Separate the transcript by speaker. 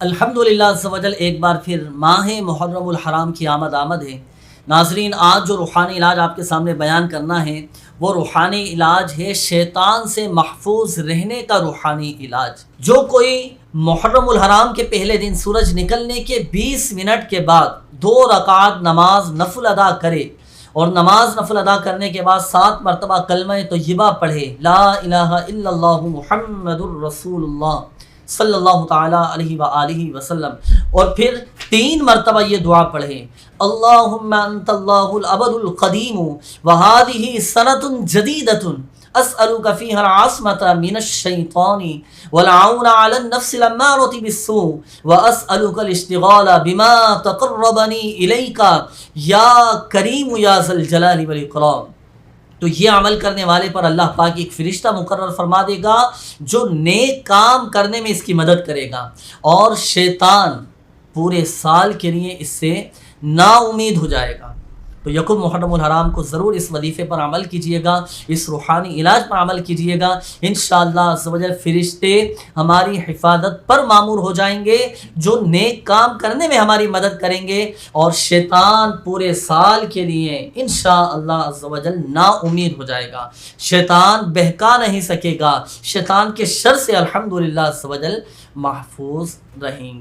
Speaker 1: الحمدللہ عز و جل ایک بار پھر ماہ محرم الحرام کی آمد ہے۔ ناظرین، آج جو روحانی علاج آپ کے سامنے بیان کرنا ہے وہ روحانی علاج ہے شیطان سے محفوظ رہنے کا روحانی علاج۔ جو کوئی محرم الحرام کے پہلے دن سورج نکلنے کے 20 منٹ کے بعد 2 رکعت نماز نفل ادا کرے اور نماز نفل ادا کرنے کے بعد 7 مرتبہ کلمہ طیبہ پڑھے، لا الہ الا اللہ محمد الرسول اللہ صلی اللہ تعالیٰ علیہ وآلہ وسلم، اور پھر 3 مرتبہ یہ دعا پڑھے، اللہم انت اللہ الابد القدیم وہذہ سنۃ جدیدۃ اسألک فیہا العصمۃ من الشیطان والعون علی النفس الامارۃ بالسوء واسألک الاشتغال بما تقربنی الیک یا کریم یا ذی الجلال والاکرام۔ تو یہ عمل کرنے والے پر اللہ پاک ایک فرشتہ مقرر فرما دے گا جو نیک کام کرنے میں اس کی مدد کرے گا، اور شیطان پورے سال کے لیے اس سے نا امید ہو جائے گا۔ تو یکم محرم الحرام کو ضرور اس وظیفے پر عمل کیجئے گا، اس روحانی علاج پر عمل کیجئے گا، انشاءاللہ عز و جل فرشتے ہماری حفاظت پر مامور ہو جائیں گے، جو نیک کام کرنے میں ہماری مدد کریں گے، اور شیطان پورے سال کے لیے انشاءاللہ عز و جل نا امید ہو جائے گا۔ شیطان بہکا نہیں سکے گا، شیطان کے شر سے الحمدللہ عز و جل محفوظ رہیں گے۔